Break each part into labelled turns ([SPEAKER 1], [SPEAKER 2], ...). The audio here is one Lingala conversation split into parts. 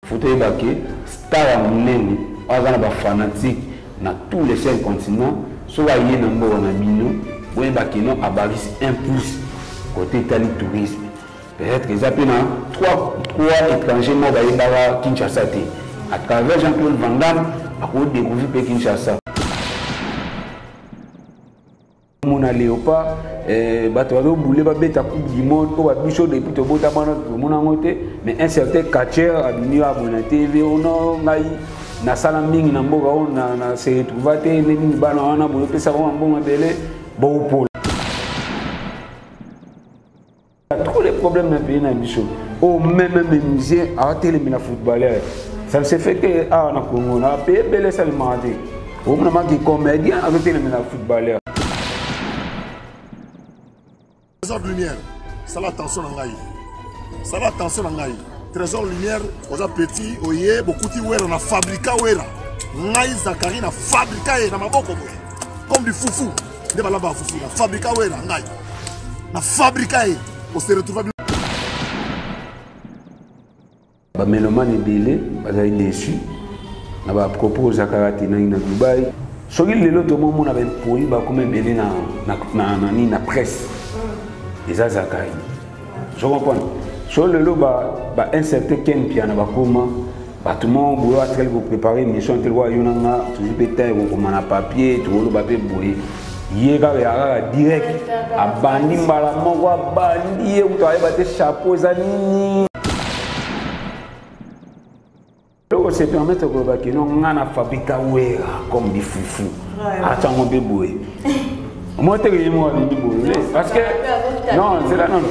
[SPEAKER 1] Faut évacuer star monene azana ba fanatique na tous les 5 continents soit yé na mbo na bino ou évacuer non abaris impulse côté tali tourisme peut-être que ça peut na trois étrangers mo ba yeba Kinshasa té à travers Jean-Claude Van Damme a découvrir Kinshasa. Mon Léopard, Batoado Boulé va bête à coupe du monde, au bichot depuis tout beau tabac, mon amoté, mais un certain catcher a venu à mon TV, on a na salaming, na mboga, on a se retrouvé, les ballons, on a beau ça va un bon belé, bon pour. Tous les problèmes dans le pays, bichot. Au même musée, à télé, mais footballeur. Ça ne se fait que à Congo, on a payé belé seulement. On a marqué comédien avec télé, mais footballeur.
[SPEAKER 2] Trésor lumière, ça va attention à l'aïe. Ça va attention à l'aïe. Trésor lumière, aux petits, oye, beaucoup de ouera, on a fabriqué ouera. Naï Zakari, on a fabriqué, on a maboko, comme du foufou. On a là-bas foufou, on a fabriqué ouera, naï. On a fabriqué, on se retrouve.
[SPEAKER 1] Les mélomanes sont belés, ils sont déçus. On a proposé à Karate na Dubaï. Si les autres moments on avait produit comme belé na presse. Et ça, Zakari. Je comprends. Sur le lot, un certain Ken Piana, tout le monde vous préparer une mission, toujours peut-être comme un papier, tout le papier bouillé. Hier, direct, à Bandi, Malamangwa, Bandi, où tu as battu chapeau, Zanini. Donc, c'est permettre que nous avons fabriqué comme des foufous. Attends, on peut bouiller. Moi, je suis parce que non, c'est là, non.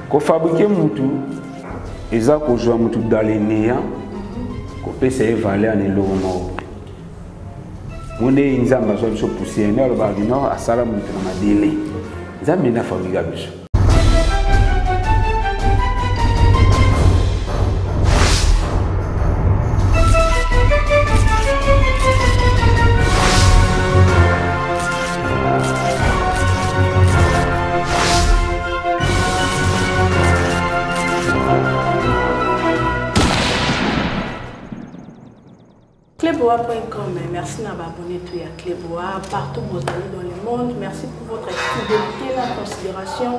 [SPEAKER 1] Quand fabriquer Moutou, ils ont joué Moutou dans les néants, qu'on peut essayer de valer en éloignement. Mon nez, ils ont besoin de se pousser, ils ont besoin de Salam Moutou dans ma délai. Ils ont besoin de fabriquer.
[SPEAKER 3] Clébois.com, merci d'avoir abonné à Clébois partout où vous allez dans le monde. Merci pour votre fidélité, la considération.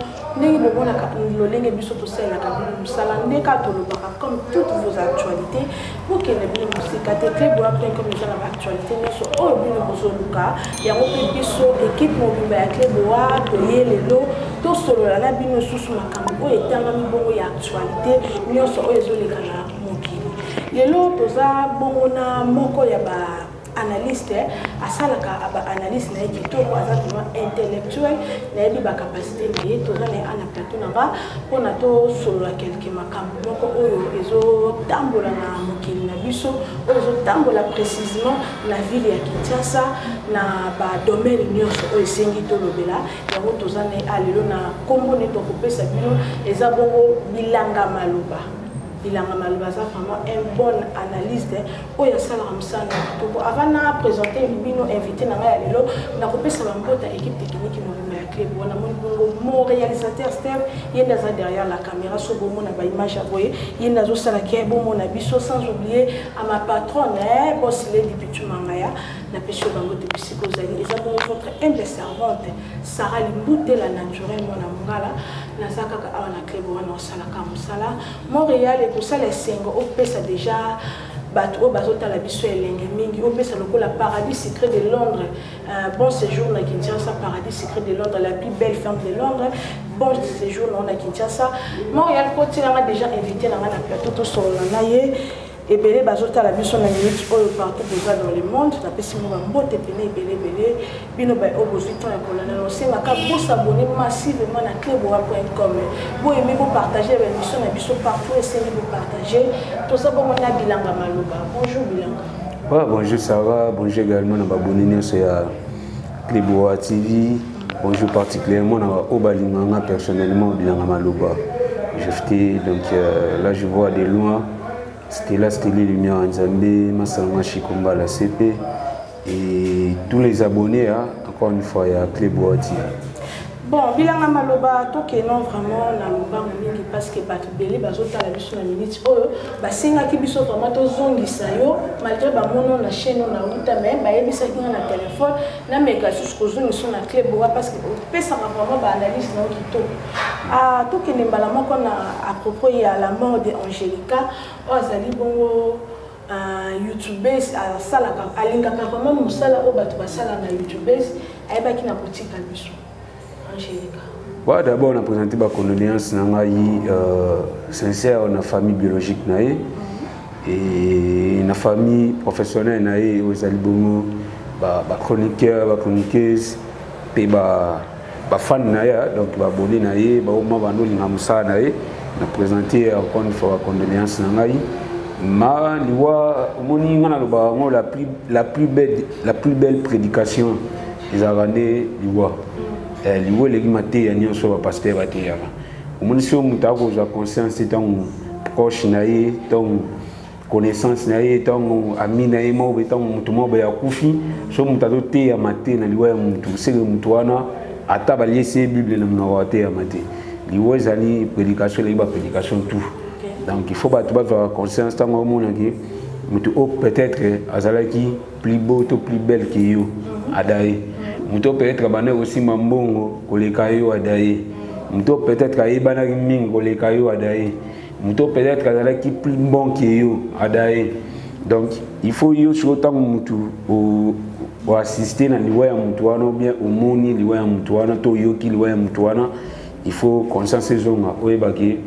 [SPEAKER 3] Comme toutes vos actualités, vous qui avez vu Clébois.com, les gens actualité, nous sommes au but de vos lucas. Il y a une équipe mobile à Clébois, Toye, les lots, tout solo la bino sous ma cambo et tangami bon et actualité, nous sommes aux les lelo toza bongona moko ya ba analyste asalaka aba analyste na kitoko azatuma intellectuel na yebi ba capacité na toza na ana plateau na ba pona to solo quelque makambo moko oyo ezo tambola na mokili na biso oyo tambola précisément la ville ya Kinshasa na ba domaine nyonso oyo sengi to lobela yango toza na alelo na kombo ne to kopesa bino eza bongo bilanga maloba. Il a vraiment une bonne analyse de avant de présenter une invité on a coupé sa équipe technique mon réalisateur Steve il est derrière la caméra sur mon image à voyer il est bon sans oublier à ma patronne boss Lady Pichu Mangaya na pêche bango de psychosali et ça votre humble servante Sarah Limboute la naturelle mon amongala na zakaka awana Clébois na salaka musala Montréal et tout ça les cinq au pesa déjà bateau bazota la biso elenge mingi au pesa lokola paradis secret de Londres bon séjour na Kinshasa paradis secret de Londres la plus belle femme de Londres bon séjour na Kinshasa Montréal côté là déjà invité na plateau tout sur la naie et belé bazota la biso na minute partout déjà dans le monde na pesi mo mbote pene belé bino ba opposition ya colonel c'est ma ka pour s'abonner massivement à Clébois.com vous aimez vous partager la mission na biso partout essayez de partager tout ça bon on a bilanga maloba bonjour bilanga
[SPEAKER 1] ouais bonjour Sarah bonjour également na abonné sur Clébois TV bonjour particulièrement na obalinganga personnellement bilanga maloba je donc là je vois de loin. C'était là, c'était les Lumières en Zambé, Massalama Chikomba, la CP. Et tous les abonnés, hein, encore une fois, il y a Clébois TV.
[SPEAKER 3] Bon, bilanga maloba to que non vraiment na loba mingi parce que bato belé bazota la biso na minute oyo basinga ki biso vraiment to zongisa yo malgré ba mono na chaîne na uta mais ba yebisa ki na téléphone na meka jusqu'au zongisa na clé boa parce que pesa vraiment ba analyse na kito ah to que nembala moko na à propos ya la mort de Angelica ozali bongo YouTubers à sala ka alinga ka vraiment musala o bato basala na YouTubers ayebaki na boutique na biso.
[SPEAKER 1] Ouais, d'abord on a présenté ma condoléance sincère à la famille biologique nae et la famille professionnelle nae aux albums ba chroniqueur ba chroniqueuse et ba fan nae donc ba abonné nae ba oma ba no linga musa nae on a présenté encore une fois condoléance nae ma liwa moni ngana ba ngo la plus belle prédication ils ont ramené liwa liwo legi mate ya nyonso ba pasteur ba te yaka omonisi o muta ko za conscience tant proche na ye tant connaissance na ye tant ami na ye mo be tant mutu mo be ya kufi so muta to te ya mate na liwo ya mutu sele mutu wana ata ba liese bible na mna te ya mate liwo ezali prédication legi ba prédication tout donc il faut ba to ba conscience tant o mona ki mutu o peut-être azalaki plus beau to plus belle que yo adaye muto peut-être bané aussi mambongo koleka yo adaye muto peut-être ayebana mingi koleka yo adaye muto peut-être azalaki plus bon que yo adaye donc il faut yo sur autant mutu o assister na liwa ya mutu wana ou bien omoni liwa ya mutu wana to yo ki liwa ya mutu wana il faut conscience zonga oyebaki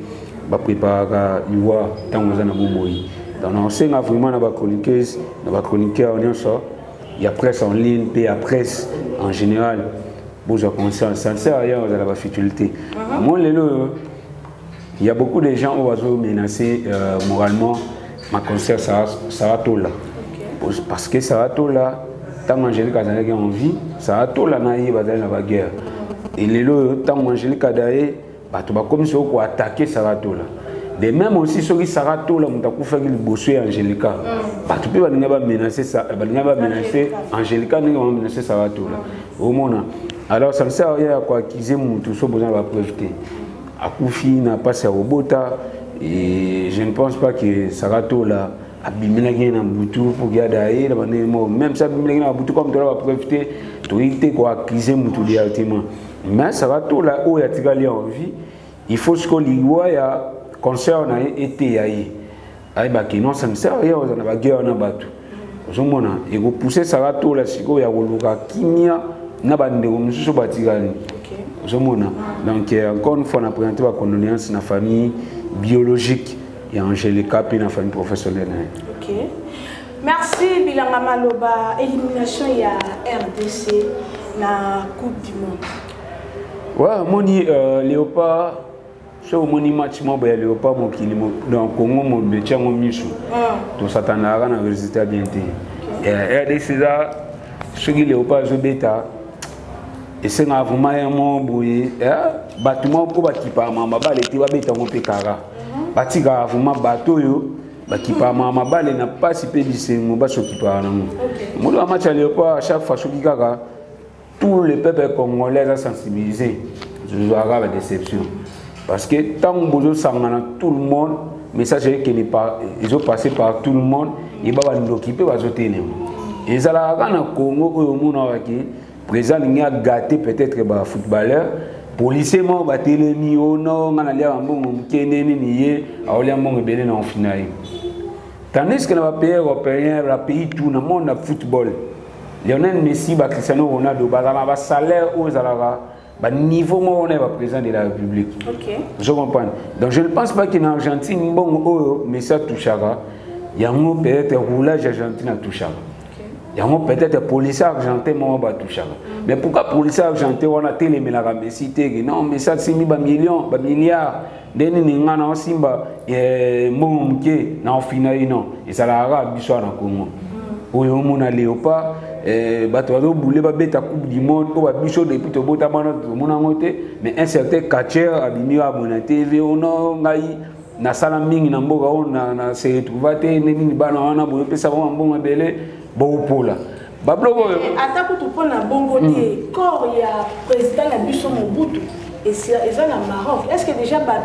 [SPEAKER 1] ba préparer liwa tango za na boboyi donc on sait vraiment na ba chroniqueuse na ba chroniqueur nyonso il y a presse en ligne, puis il y a presse en général. Bon, ça ne sert à rien, vous avez la futilité. Moi, il y a beaucoup de gens qui ont menacé moralement ma concert Saratola. Parce que Saratola, tant Angélique a envie, Saratola n'a pas la guerre. Et les lots, tant Angélique a d'ailleurs, tu vas comme si on attaquer Saratola. De même aussi, ceux qui Saratola, on a fait le bossu Angélica. Tu peux pas menacer ça, menacer Angélica, ni menacer Saratola. Au monde. Alors ça ne sert à rien à acquiser mon tout ça besoin de la preuve. À Koufi n'a pas ses robots et je ne pense pas que Saratola a bimé un boutou pour garder même ça bimé un boutou comme tu l'as profité, tu as quoi acquiser mon tout directement. Mais Saratola où il y a tiré en vie, il faut ce qu'on y voit ya concert na été yaï. Aïe bah qui non ça ne sert à rien, on a la guerre on a battu. Zomona et vous poussez Saratola siko ya woluka kimia na bande ko mususu batigani. Zomona donc encore une fois on a présenté la condoléance na famille biologique et Angélica puis na famille professionnelle.
[SPEAKER 3] OK. Merci Bilanga Maloba, élimination il y a RDC na Coupe du monde.
[SPEAKER 1] Ouais, moni Léopard so moni match mo ba Léopard mo kili mo dans Congo mo betia mo misu. To satana na résultat bien té. RDC za soki Léopard zo beta et c'est na vraiment un mo boye bâtiment ko bakipa mama ba leti ba beta mo pekara. Batika vraiment bateau yo bakipa mama ba le na pas si pe bisengo ba sokipa na mo. Mo do match Léopard à chaque fois soki kaka tout le peuple congolais a sensibilisé je dois avoir la déception parce que tant que tout le monde message qui n'est pas ils ont passé par tout le monde et bah nous occuper va sauter et ça là quand au Congo au monde avec président il a gâté peut-être bah footballeur policier moi bah télémi au non on a l'air un bon kene ni a l'air bon bien en finale tandis que dans le pays européen le pays tout le monde a football Lionel Messi, Cristiano Ronaldo, ba salaire aux alara, ba niveau on est président de la République. OK. Je comprends. Donc je ne pense pas qu'en Argentine bon mais ça touchera. Il y a un peut-être roulage argentin à touchera. Il y a un peut-être policier argentin moi va touchera. Mais pourquoi policier argentin on a télé mais la Messi non mais ça c'est mis ba millions, ba milliards. Deni ninga na simba mon mke na finale non. Et ça la arabe biso na Congo. Oyo mona Léopard bato boule ba beta coupe du monde o ba biso depuis to bota bana to mona ngote mais un certain catcher abimi wa mona TV ono ngai na sala mingi na mboka on na se retrouvate nini bana wana bo pesa ba mbongo belé bo pola Bablo
[SPEAKER 3] attaque tout pour la bongo te corps il y a président la biso Mobutu et ça na Maroc. Est-ce que déjà ba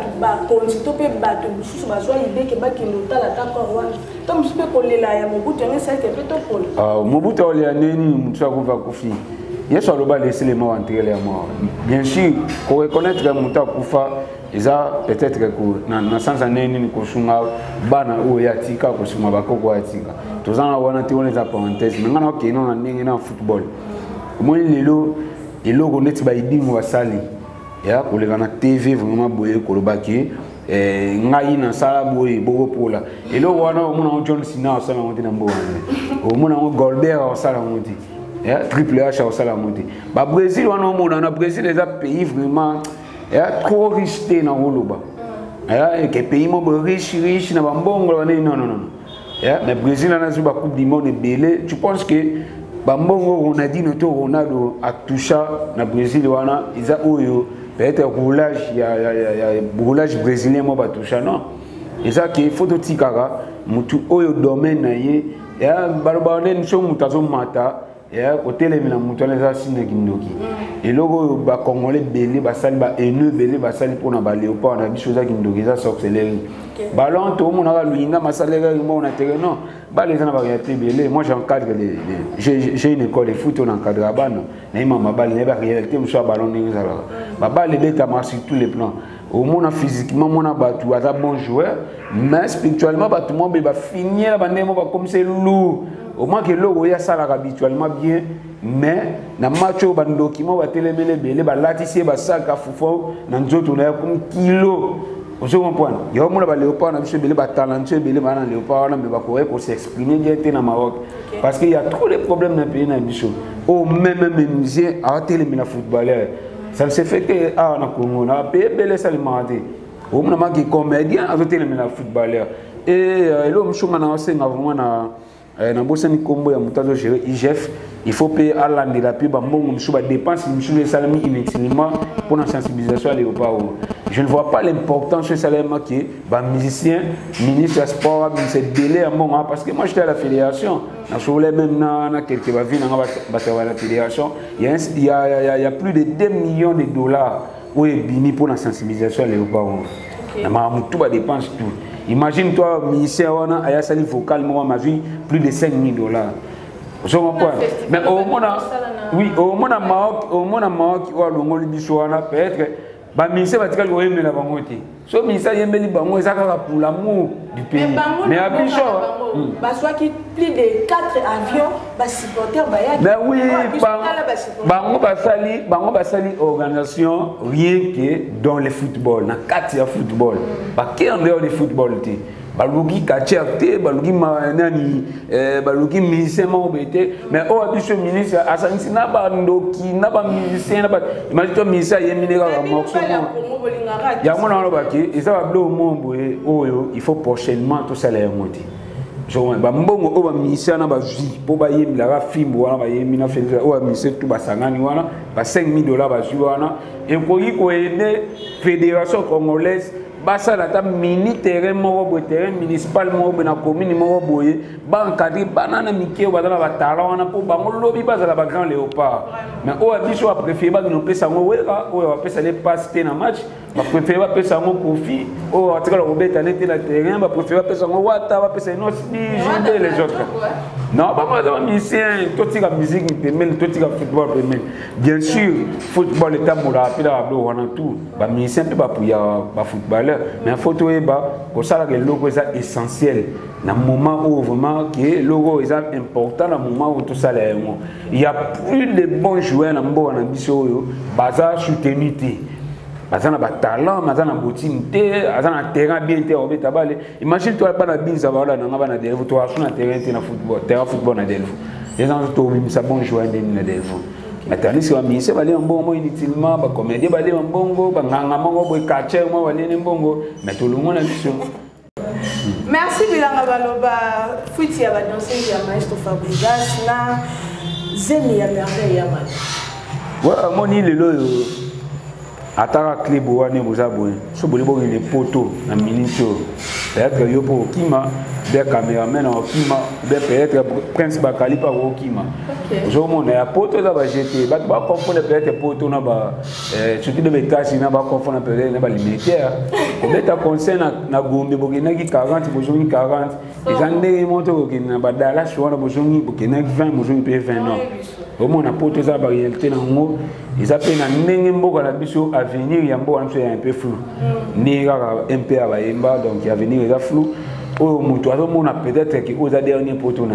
[SPEAKER 3] constitue pe ba to sous ba zo idée que ba ki nota la ta corps comme je peux coller là ya Mobutu mais ça que peut to coller.
[SPEAKER 1] Mobutu oli aneni mutu akufa kufi. Yeso aloba laisser les morts enterrer les morts. Bien sûr, pour reconnaître que mutu akufa eza peut-être que na sens aneni ni kosunga bana o ya tika kosunga bakoko ya tika. Tozana wana te on les parenthèses mais ngana ok non na ndenge na football. Moi lelo eloko neti ba idimo basali. Ya kolega na TV vraiment boye kolobaki ngai na sala boye boko pola eloko wana omona John Cena osala monte na mboka omona Goldberg osala monte ya Triple H osala monte ba Brésil wana omona na Brésil les pays vraiment ya trop riche na koloba ya que pays mo riche na bambongo wana non ya mais Brésil na zuba coupe du monde belé tu penses que bambongo Ronaldo a touché na Brésil wana iza oyo peut-être roulage brésilien moi touché non et ça qui faut tikara mutu oyo domaine na ye ya barbaone nso mutazo mata ya hôtel na mutu les sine kindoki et logo ba congolais belé ba sali ba ene belé ba sali pour na ba léopard na biso za kindoki za sorcellerie ballon to mon na luinga masalera mo na terrain non ba les na ba réalité belé moi j'encadre j'ai une école de foot on encadre ba non na ma balle na ba réalité mo so ballon ni za ba balle beta marche sur tous les plans au moins physiquement mon abatu à bon joueur mais spirituellement ba tout le monde va finir ba ndemo ba comme c'est lourd au moins que l'eau ya ça habituellement bien mais na match au bandoki mo ba telemele belé ba latisie ba saka fufo na nzoto na comme kilo au second point il y a mon ba léopard na biso belé ba talentueux belé ba na léopard na ba ko s'exprimer bien na Maroc parce qu'il y a trop de problèmes dans le pays na biso au même musée à telemele footballeur ça se fait que na Congo na pays belé seulement au moins qui comédien à telemele footballeur et là mchunga na wasenga vraiment na bosani kombo ya mutazo gérer IGF il faut payer à l'année la pub mbongo msou ba dépense msou les salami inutilement pour la sensibilisation à léopard je ne vois pas l'importance de salaire qui ba musicien ministre sport c'est délai à moment parce que moi j'étais à la fédération na soulé même na quelques va venir à la fédération il y a plus de 2 millions de dollars où est bini pour la sensibilisation à léopard na ma tout ba dépense tout. Imagine toi, ministère, on a sali vocal, moi, ma vie, plus de 5 000 $. Je comprends. Mais au moins, oui, au moins, Maroc, peut-être, le ministère va dire qu'il y a la banque. Ce ministère, il y a pour l'amour du pays. Mais à Bichon, plus de 4 avions, supporters, mais oui, Bango Basali organisation rien que dans le football, dans 4 football. Qui est en dehors du football? Balugi Kacherte, Balugi Manani, Balugi musicien, mais au abus ministre, Asansina Bandoki, Naba musicien, imagine-toi musicien, il y a minéral à morceau. Il y a mon enlobaki, et ça va bleu au monde, il faut prochainement tout ça les monter. Je vois, Bambongo, au musicien, na vie, pour bailler la film, ou na yemina fait, au musicien, tout basangani, wana, 5 000 $, bajuana, et pour y aider, fédération congolaise. Basa la ta mini terrain mo terrain municipal mo na commune mo boye bankadi banana mike ba na ba talent na po bango lobi ba za ba grand léopard mais o abiso a préféré ba no pesa ngo wera o a pesa les passer na match ba préféré ba pesa ngo profit o atika lo beta nete na terrain ba préféré pesa ngo wata ba pesa no si les autres non pas moi musicien tout tika musique temel tout tika football temel bien sûr football est amoura pila blo wana tout ba musicien pe ba puya ba football mais photo est bas pour ça que le logo est essentiel dans le moment où vraiment que le logo est important dans le moment où tout ça est il y a plus de bons joueurs dans le monde en biso baza soutenité baza na talent baza na botinité baza na terrain bien té obeta balé imagine toi pas na binza bala na ngaba na delvo toi sur na terrain na football terrain football na delvo les gens to bim sa bon joueur na delvo maintenant si on mise balé en bongo inutilement ba comédie balé en bongo ba nganga mongo boy catcher mo balé en bongo mais tout le monde a mission.
[SPEAKER 3] Merci Bilanga Baloba fuiti ya ba danser ya maestro Fabregas na zemi ya merveille ya man.
[SPEAKER 1] Ouais moni lelo atara club wani boza boy so boli bo ni poto na minito peut-être yo po kima des caméramans au Kima, peut-être Prince Bakali par au Kima. Je monte à poto là bas jeté, bah confondre peut-être poto na ba surtout de états na ba confondre peut-être na ba militaire. Peut-être conseil na gombe bokina ki 40 bozongi 40. Les années monto bokina ba dala shwana bozongi bokina 20 bozongi pe 20 non. Au moins na poto ça ba réalité na ngo, ils appellent na ndenge mboka na biso avenir ya mboka na un peu flou. Ni un peu à Baïmba, donc l'avenir est flou. Oh, mon peut-être que aux derniers poteaux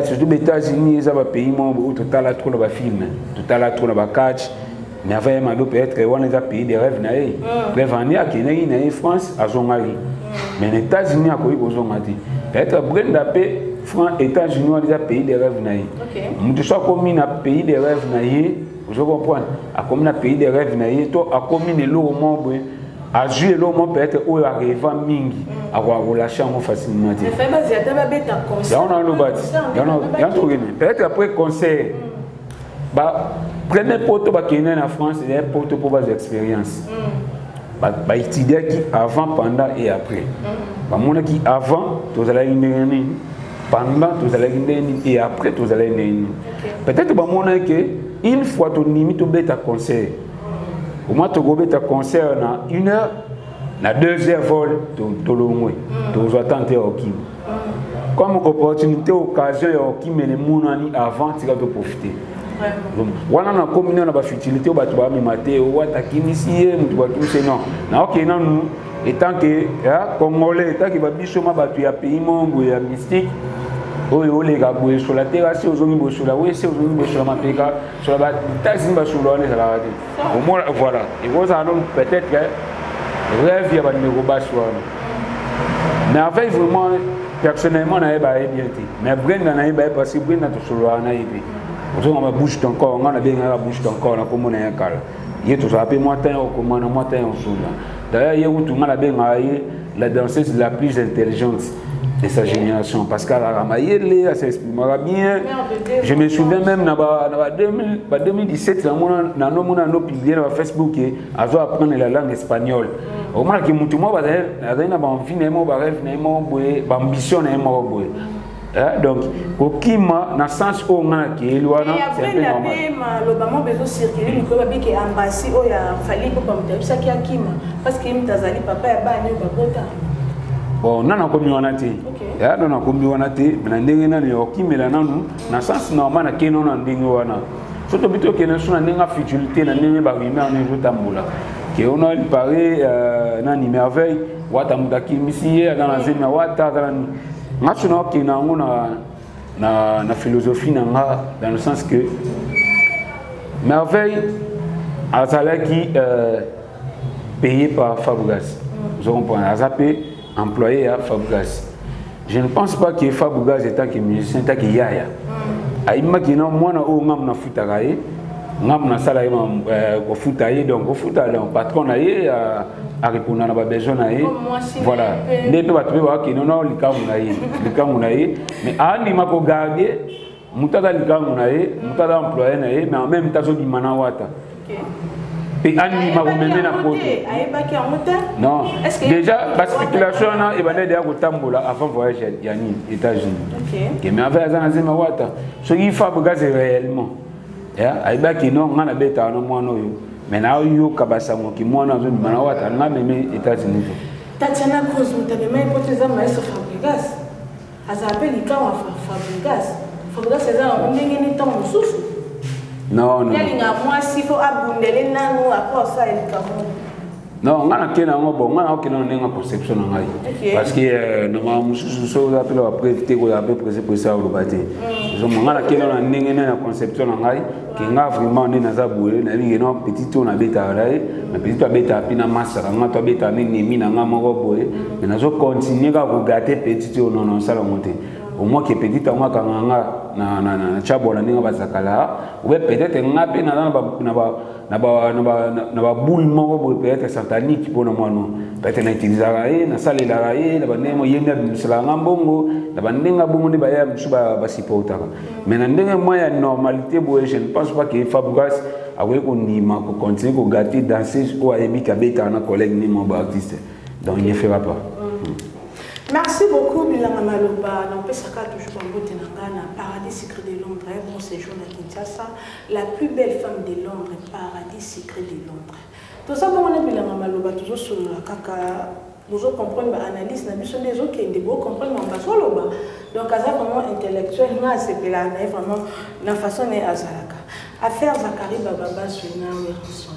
[SPEAKER 1] surtout les États-Unis, ils ont un pays où total a trop de films, total a trop de catch. Mais avant, peut-être qu'on a pays des rêves. Les Vania qui est en France, à son mari. Mais les États-Unis, à quoi ils ont dit. Peut-être Brenda P, France, États-Unis, ont déjà pays des rêves. Nous sommes comme un pays des rêves. Je comprends. À comme un pays des rêves, à comme un lot membre. À jouer l'homme peut-être où il arrive à mingi à avoir relâché facilement. Peut-être après conseil, premier poteau qui est en France, c'est un poteau pour vos expériences. Étudier qui avant, pendant et après. Mon qui avant, vous allez y pendant, vous allez y et après, vous allez y peut-être que une fois tu limite au bêta conseil. Au moins, tu as un concert dans 1 heure, la 2 heures vol, tu vas tenter au Kim. Comme opportunité, occasion, au Kim, mais les gens avant, tu vas profiter. Voilà, on a combiné la futilité, on va mater, on va t'acquérir, on va tout non. Ok, non, étant que Congolais, étant que Babishoma, tu as payé mon mystique. Oh, les gars, sur la terrasse, aux hommes, sur la ouest, aux hommes, sur la mapéka, sur la taxi, sur la au moins, voilà. Et vous avez peut-être rêve, il y a des numéros bas sur mais avec vraiment, personnellement, on a bien été. Mais Brenda n'a pas parce que Brenda est sur la naïve. On a bouche ton corps, on a bien la bouche ton corps, on a comme on est un cal. Il y a tout ça, après moi, comme on a moi, on s'ouvre. D'ailleurs, il y a où tout le monde a bien la danseuse la plus intelligente de sa génération parce qu'elle a ramaillé, elle s'exprimera bien. Je me souviens même en 2017, dans nos publiés sur Facebook, elle a appris la langue espagnole. Au moins, que tout le monde a une ambition. Donc, au Kima, dans le sens où on a qui est loin, c'est un peu normal.
[SPEAKER 3] Le moment besoin circuler, il faut que l'ambassade a fallu pour me dire qu'il y a Kima parce que Mtazali papa est banni au Bogota.
[SPEAKER 1] Bon, non, on a commis on a été. On a commis on a été, mais on a dit au Kima là non, dans le sens normal, on a dit on a dit. Surtout plutôt que nous sommes dans la futilité, nous sommes dans la tamboula. Que on a parlé dans une merveille, Watamuda Kimisi, dans la zone Wata, maintenant qui na philosophie dans le sens que merveille a qui payé par Fabregas. Vous comprenez, a employé à Fabregas. Je ne pense pas que Fabregas est un musicien, tant que Yaya. Aïma qui non moi na o ngam na futaraye, ngam na sala ko futaye donc au futa donc patron na ye a répondre na ba besoin na ye. Voilà. Ne peut pas trouver que non likamu na ye, mais ani mako garder mutada likamu na ye, mutada employé na ye, mais en même temps so di manawata. Et ani mako meme na poto. Non. Déjà la spéculation na e bande de ko tambola avant voyage yani États-Unis. OK. Mais avec azana wata. So il faut regarder réellement. Ya, aiba ki non ngana beta no mwana yo. Mais na yo kabasa mo ki mwana zo manawata na meme États-Unis.
[SPEAKER 3] Tatiana Cruz mutabema ipoteza maestro Fabregas. Azapeli kawa Fabregas. Fabregas eza ndenge ni temps mususu.
[SPEAKER 1] Non. Non, on a une conception parce que nous avons prévité qu'on a prévu ça au bâti. On a une conception qui est vraiment petit tour na beta na petit beta pina massa na to beta ni mina ngamo boye mais nazo continuer à regarder petit tour non ça la montée. Au moins que petit à moi quand na chabola ninga bazakala ou peut-être ngape na ba boule moko peut-être satanique pour moi non peut-être na utiliser na salle la raie na banemo yenga bisala ngambongo na bandenga bongo ne baya msuba basipota mais na ndenge moya normalité boye je ne pense pas que Fabregas awe ko nima ko continuer ko gâter danser ou ayebi kabeta na collègue ni mon artiste donc il ne fera pas.
[SPEAKER 3] Merci beaucoup, Bilanga Maloba. On peut s'accorder toujours un beau tenangana, Paradis Secret de Londres, bon séjour à Kinshasa, la plus belle femme de Londres, Paradis Secret de Londres. Tout ça, on est Bilanga Maloba, toujours sur la caca. Vous comprenez l'analyse, des autres qui comprennent mon passage. Donc, ça vraiment intellectuel, c'est vraiment la façon dont Azalaka. Affaire Zakari Bababa sur une rançon.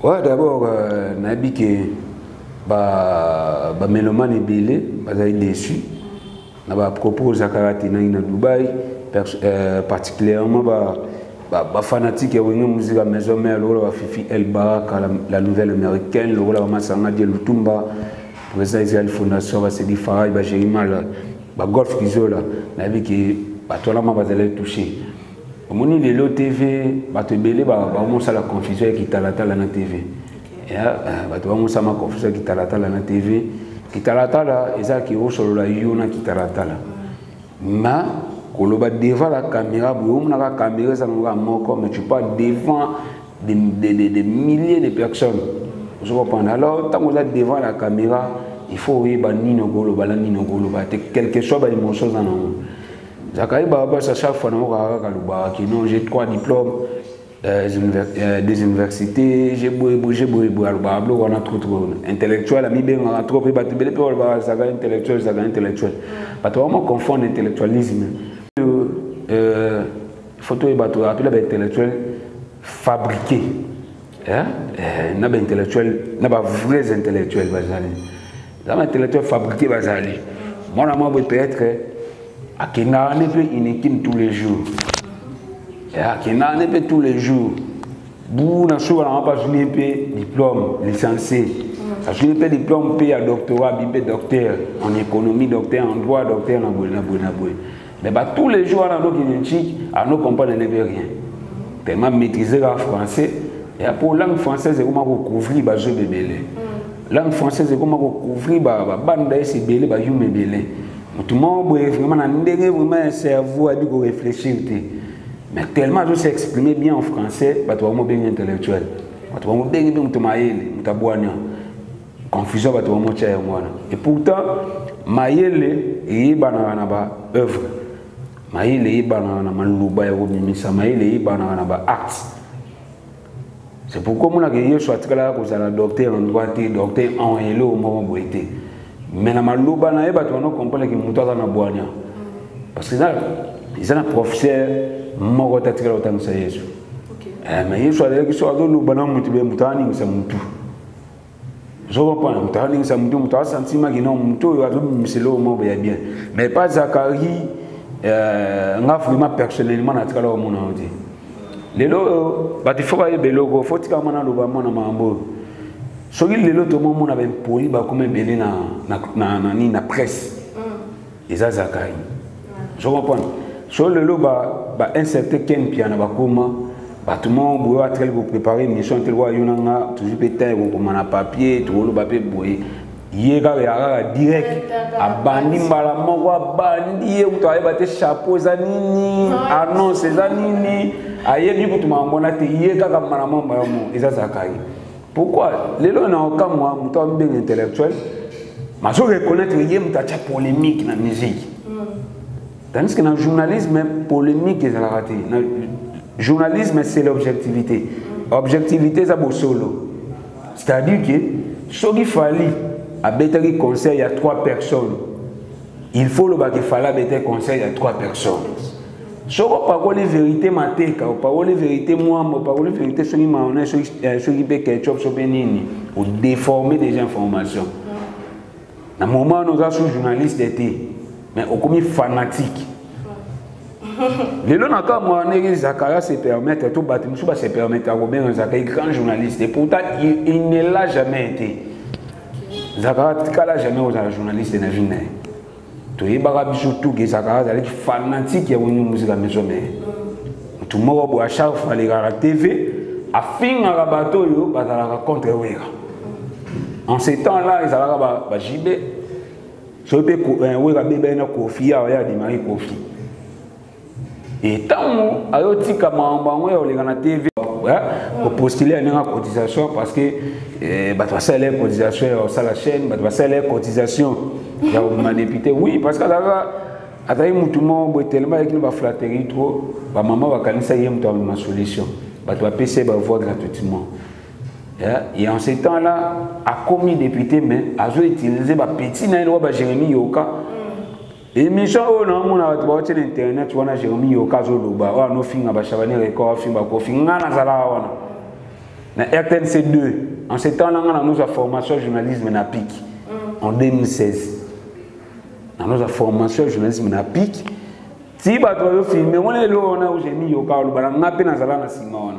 [SPEAKER 1] Ouais, d'abord, Nabi que Mélomane est belé, ils sont déçus. On a proposé Zakari à Dubaï, particulièrement les fanatiques de la musique à maison mère, Fifi El Barak, la nouvelle américaine, le Masanga de Lutumba, le président Israël Fondation, Sedi Farah, Jérimal, Golf Kizola, Nabi que tout le monde va toucher. Au moment où les TV, la confusion qui est à la TV. La confusion qui est à la TV. Qui est à la TV, qui est sur la Yona qui est à la TV. Mais, quand on est devant la caméra, mais tu pas devant des milliers de personnes. Alors, tant qu'on est devant la caméra, il faut quelque chose d'émotion dans nous. Zakari Baba, à chaque fois, j'ai 3 diplômes des universités, j'ai bougé, on a trop intellectuel, on a trop intellectuel. Pas vraiment confondre l'intellectualisme. Il faut appeler l'intellectuel fabriqué. Il y a des intellectuels, il y a des vrais intellectuels. Il y a des intellectuels fabriqués. Moi, peut-être. Il y a une équipe tous les jours. Il y a une équipe tous les jours. Vous n'avez pas un diplôme licencié. Vous avez un diplôme à doctorat, docteur en économie, docteur en droit, docteur en abonné. Mais tous les jours, on ne comprend rien. Tellement maîtriser le français. Et pour la langue française, c'est comment couvrir les jeux de bébé. La langue française, c'est comment couvrir les bandes de bébé, les jeux de bébé. Tout le monde vraiment un cerveau à réfléchir. Mais tellement je sais exprimer bien en français, tu vas bien intellectuel. Tu vas bien confusion, tu vas et pourtant, Maïle est une œuvre. Maïle est une acte. C'est pourquoi je suis là pour la docteur en droit, docteur en hello, au moment où j'étais. Mais na maloba na eba tu comprendre que mutu na boanya parce que ils ont un professeur moko tatika autant ça Yesu. Mais Yesu a dit que soit do bana mutu be mutani ngisa mutu. Je comprends mutani ngisa mutu mutu sentiment que non mutu yo azo miselo mo be bien. Mais pas Zakari nga vraiment personnellement na tika lo mona odi. Lelo ba tifora ye beloko faut tika mana lo ba mona mambo. Ce qui est le moment avait poli comme belé na presse. Et ça Zakari. Je comprends. Sur le lot un certain Ken Piana bakoma tout le monde a très préparer une mission tel wa yonanga toujours peut-être comme na papier tout le papier boy. Yega ya direct abandi mbala moko abandi utaye bate chapeau za nini annonce za nini ayebi kutu mambona te yega kama na mamba mo et ça Zakari. Pourquoi? Les gens n'ont aucun moi, je suis bien intellectuel. Mais je reconnais que je suis polémique dans la musique. Tandis que dans le journalisme, polémique est la raté. Le journalisme, c'est l'objectivité. Objectivité, c'est solo. C'est-à-dire que ce qu'il fallait, à Bétari Conseil, il y a 3 personnes. Il faut qu'il fallait à Bétari Conseil, il y a 3 personnes. Si on parle de vérité, on parle de vérité, on parle de vérité, on déformer des informations. Dans le moment où nous sommes journalistes, mais on est fanatique. Les gens qui se permettent, tout bâtiment se permettent à Robert Zakari, grand journaliste. Et pourtant, il ne l'a jamais été. Zakari n'a jamais été un journaliste de la vie. Tu es surtout que Zakari est fanatique de la musique à maison. Tout le monde a chaque fois la TV, a fin à bateau, il a contre Wera. En ces temps-là, il a JB. Je peux Wera bébé na Kofi, a dit Marie Kofi. Et tant que tu as la TV, pour postuler à une cotisation parce que bah tu vas les cotisations sur la chaîne, bah tu vas les cotisations dans député. Oui, parce que là attends tout le monde tellement avec nous va flatterie trop, bah maman va canaliser yem toi ma solution. Bah tu vas payer bah voir gratuitement. Et en ce temps-là, à commis député mais à utiliser bah petit na loi bah Jérémy Yoka. Et Michel, on a trouvé sur internet, on a Jérémy Yoka Zoloba, on a nos films à Chavani Record, film à Kofi, on a na RTNC2. En ce temps-là, on a nos formations journalisme na PIC en 2016. On a nos formations journalisme na PIC. Si bah toi filmé, on est là, on a Jérémy Yoka, on a peine à Zala na Simone.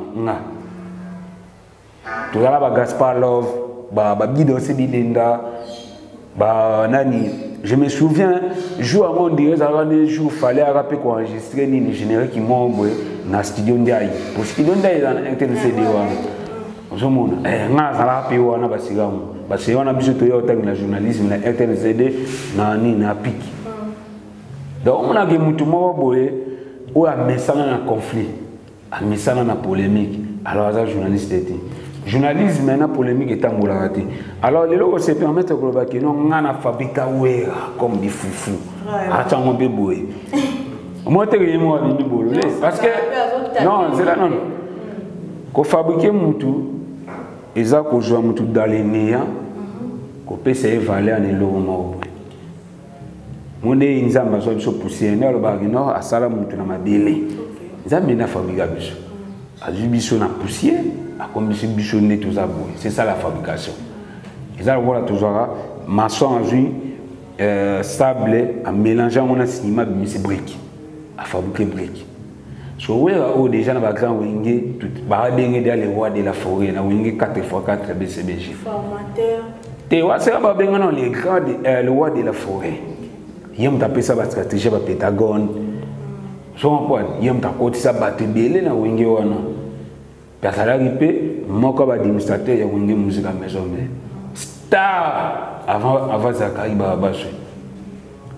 [SPEAKER 1] Tout ça là, bah Gaspard Love, bah Bido Sebidenda, bah nani. Je me souviens, jour avant de il fallait enregistrer une générique qui m'a envoyé dans le studio Ndiaye. Pour le studio Ndiaye, il y a un RTNC. Je me suis dit, le journalisme, le RTNC, na PIC. Donc, on a vu tout le monde qui a mis un conflit, a mis un polémique. Alors, les journalistes étaient. Journalisme maintenant polémique est raté. Alors les gens se permettent de dire que nous avons fabriqué comme des foufous. Attends mon bébé. Moi je suis moi parce que non c'est là non. Qu'on fabrique mutu, ils ont qu'on joue mutu dans les néants, qu'on peut se valer en éloignement. Moi des inzamba sont sur poussière, nous le bagino à sala mutu na mabele. Ils ont bien fabriqué biso. A biso na poussière. Comme si bichonné tout ça, c'est ça la fabrication. Ils ont voilà toujours maçon en jus, sable, en mélangeant mon cinéma, c'est briques, à fabriquer briques. So oui, déjà dans la grande wingé, tout baradé dans les rois de la forêt, na wingé 4x4 BCBG.
[SPEAKER 3] Formateur.
[SPEAKER 1] Te wa c'est pas bien dans les grands le roi de la forêt. Yem taper ça la stratégie ba Pentagone. So on point, yem ta côté ça battre belé na wingé wana. Personne mon administrateur il y a une musique à maison mais star avant Zakari Babache.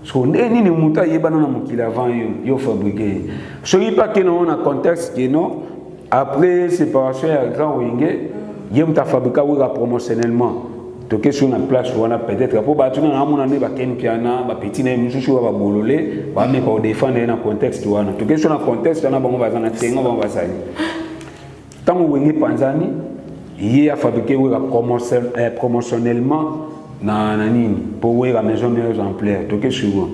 [SPEAKER 1] Ce qu'on est ni muta yeba na mukila avant yo fabriqué. Soyez pas que non on a contexte que non après séparation à grand wingé yem ta fabriqué promotionnellement. Donc sur une place où on a peut-être pour battre na mon année ba ken piana ba petit na mususu ba bololé ba me ko défendre dans contexte wana. Donc sur un contexte on a bon ba na tengo ba basali. Tant que vous êtes Panzani, il a fabriqué promotionnellement pour la maison de exemplaires. Donc, souvent,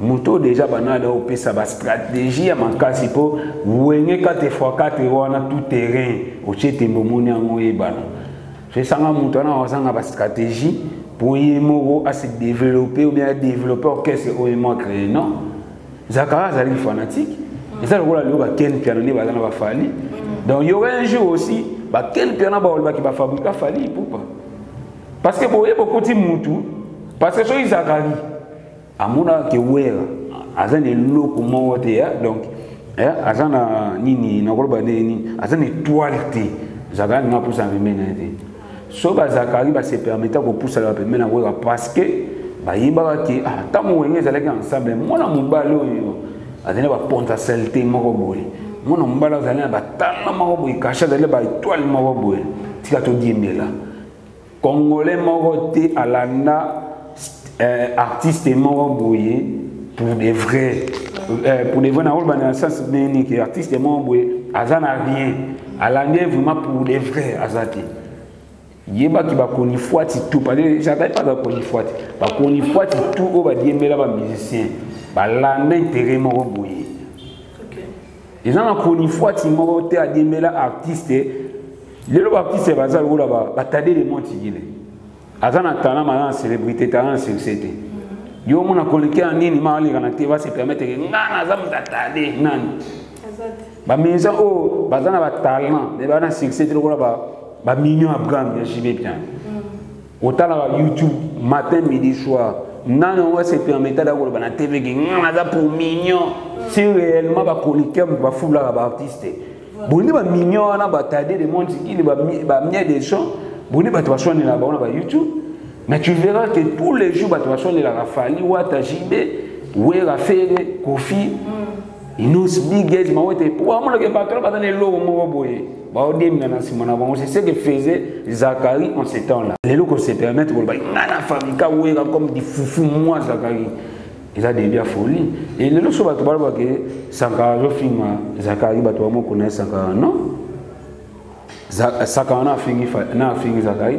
[SPEAKER 1] Mouto déjà banana au pays, ça va stratégie à mon cas, c'est pour vous avez 4x4 on a tout terrain au chete momoni en ebana. C'est ça Mouto on a une stratégie pour y à se développer ou bien développer qu'est-ce que on créé non. Zakara c'est fanatique. Et ça le rôle là Ken piano ne va pas fallir. Donc il y aurait un jour aussi, quel piano qui va fabriquer Fali pour pas. Parce que pour beaucoup de Moutou, parce que sur Isakari, à mon avis, que ouais, à un loco monté, donc, à un nini, à un étoilité, Zakari n'a pas pu s'en remettre. Sauf que Zakari va se permettre de pousser la première parce que, il va dire, ah, tant que vous êtes ensemble, moi, je suis ballon, je vais prendre la saleté, je vais mon nom bala zalina batala mako caché dans ba étoile mako boy tika to diembela congolais mako té alanda artiste mako boy pour des vrais na rôle dans sens béni que artiste mako boy azana rien alanda vraiment pour des vrais azati yeba ki ba koni fuati tout parce que j'avais pas de koni fuati ba koni fuati tout o ba diembela ba musicien ba landa intérêt mako boy. Ils ont connu fois que tu as des artistes. Les artistes, ils ont des les montigilles. Ils ont talent, célébrité, talent, société. Ils ont connu un animal qui va se permettre de mais ils ont talent, ils ont succès, ils ont millions de grammes, bien. Autant YouTube, matin, midi, soir. Non, on va se permettre d'avoir la TV qui est pour millions. Si réellement va connecter va foutre la artiste. Bon, va mignon na va tader des monde qui va mieux des sons. Bon, va te soigner là bas on YouTube. Mais tu verras que tous les jours va te soigner la Rafali ou ta JB ou Rafale Kofi. Inus big ma wote pour moi le bateau pas dans les lots mo boye ba odim na simona bon c'est ce que faisait Zacharie en ces temps là les lots qu'on se permettre pour ba na famille ka wera comme des foufou moi Zacharie ils a des bien folie et les lots so bato ba que Sankara zo finga Zacharie bato mo connaît Sankara non Sankara na fingi Zacharie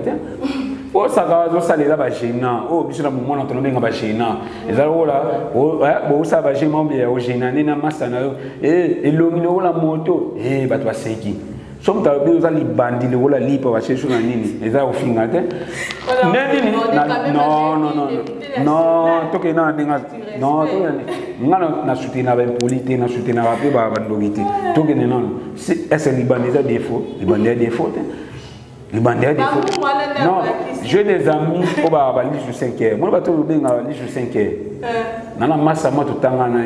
[SPEAKER 1] o Sankara zo salela ba gênant o biso na moment na tono ba gênant ezala ola bo sa ba gênant bien o gênant na masana et lomino la moto bato ba seki somme ta bi za li bandi le ola lipa ba checho na nini ezala o finga te non to ke na ndinga non to ngana na soutenir ba polité na soutenir ba ba logité to ke non c'est libanais défaut libanais défaut les bandits des faux. Non, j'ai des amis au Bali sur 5e. Moi, je vais aller sur 5e. Nana massa moi tout temps na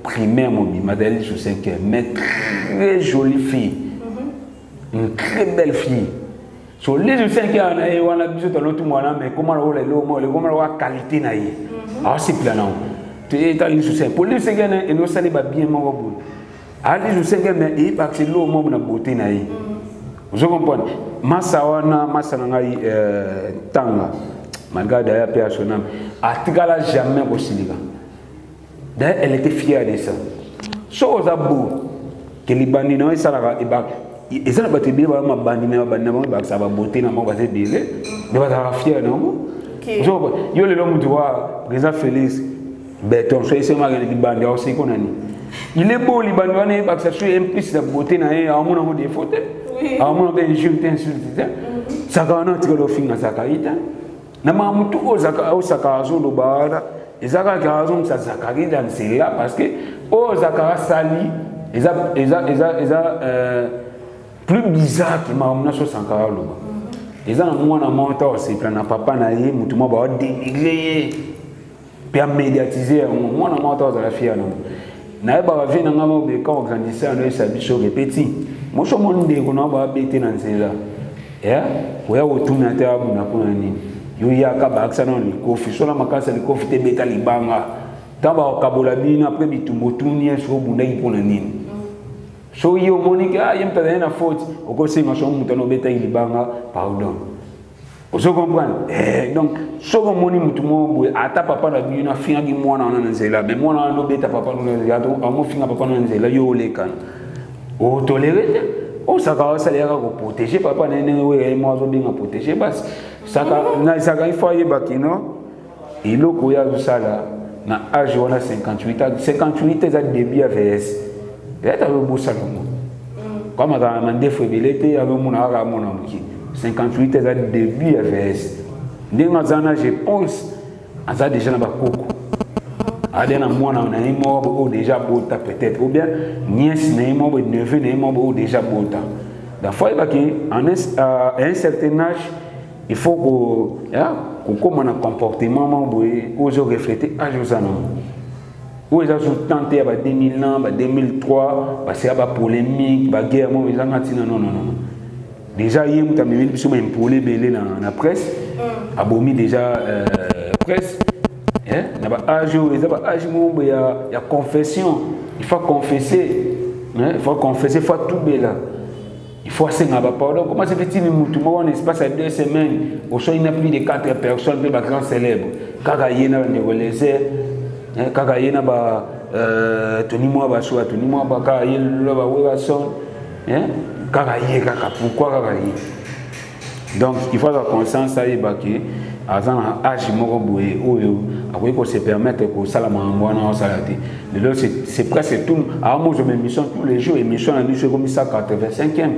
[SPEAKER 1] primaire mon madame sur 5e. Mais très jolie fille. Une très belle fille. Sur les sur 5e on a besoin de l'autre mois mais comment on le comment la qualité na y. Ah c'est planant. Tu es allé sur 5. Pour les 5e et nous ça les bien mon bon. Aller sur 5e mais il pas que c'est l'eau mon na beauté na y. Vous comprenez? Massawana, Massanangai, Tanga, malgré d'ailleurs personnel, Atigala jamais possible. D'ailleurs, elle était fière de ça. Chose à bout, que les bandits n'ont pas et bac. Ils ont battu bien, ma bandit n'a pas de ça va beauté, n'a pas de délai. Ils vont être fiers, non? Yo le homme doit, président Félix, béton, soyez seulement les bandits aussi qu'on a. Il est beau, les bandits, parce que ça soit implice la beauté, n'a pas de défaut. Ah mon ben je t'insulte ça quand on tire le film à Zakarita na mamutu o Zakarazo do bara et Zakarazo ça Zakari dans c'est là parce que o Zakara sali plus bizarre que mamuna so Sankara lo ils ont moi na monta c'est plan na papa na ye mutu mo ba dénigrer puis médiatiser moi na monta za la fière non na ba vient na ngamo be quand organiser no ça biso petit moi je me dis qu'on a bêté dans cela ya ouais autour de terre on a pour nini yo ya ka ba action on kofi so la makasa le kofi te beta libanga tamba kabola bina après bitumotuni so bunda pour nini so yo monika yem ta na faute o ko singa so mutano beta libanga pardon vous comprenez donc so ko moni mutumo boy ata papa na bina finga gi mwana na nzela mais mwana no beta papa no ya to amo finga papa na nzela yo le kan o toléré o saka salaire ko protéger papa na nene moi zo bien protéger parce saka na saka il faut y bakino iloko ya sala na âge on a 58 ans 58 ans début AVS et ta le beau salon comme à mandé fébrilité avec mon ara mon amki 58 ans début AVS ndinga zana je pense aza déjà na bakoko adena mwana na imo bo déjà bota peut-être ou bien nièce na imo bo neveu na imo bo déjà bota da fois il va que à un certain âge il faut que comme un comportement bo oser refléter âge osana ou ils ont tenté à 2000 ans 2003 parce qu'il y a polémique ba guerre mo ils ont non déjà hier muta mimi biso ma impolé belé na presse abomi déjà presse il y a confession. Il faut confesser. Il faut confesser, il faut tout bien. Il faut assez pardon. Comment se fait-il en espace à 2 semaines? Au il y a plus de 4 personnes, des grands célèbres. Kagayena, Négolésé, Kagayena, Tony Moua, Tony Moua, Kagayena, Werason, Kagayena, pourquoi Kagayena? Donc il faut avoir conscience à y baquer. Azan âge moko boye oyo akoki ko se permettre ko sala mangwana salati le c'est presque tout à moi je m'émission tous les jours émission na biso comme ça 85e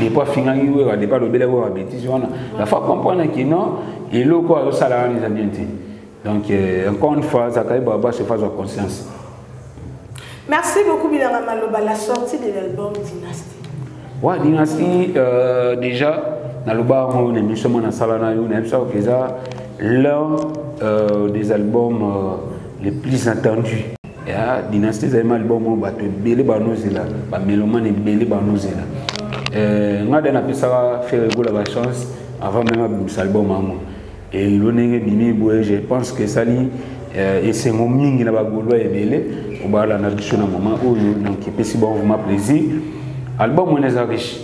[SPEAKER 1] n'est pas fini ouais n'est pas le bel ouais bêtise on la faut comprendre que non et le quoi sala les amis donc encore une fois Zakai Baba se fasse conscience.
[SPEAKER 3] Merci beaucoup Bilanga Maloba la sortie de l'album Dynastie.
[SPEAKER 1] Ouais Dynastie déjà dans le bar on émission na sala na yo na ça que ça l'un des albums les plus attendus. Dynastie c'est un album où bateau belé banozela ba mélomane belé banozela ngada na pesa faire la chance avant même cet album et l'onenge bimi boye je pense que ça li et c'est mon mingi na ba Gaulois ebele on va la narration na moment où donc c'est bon vraiment plaisir album on est riche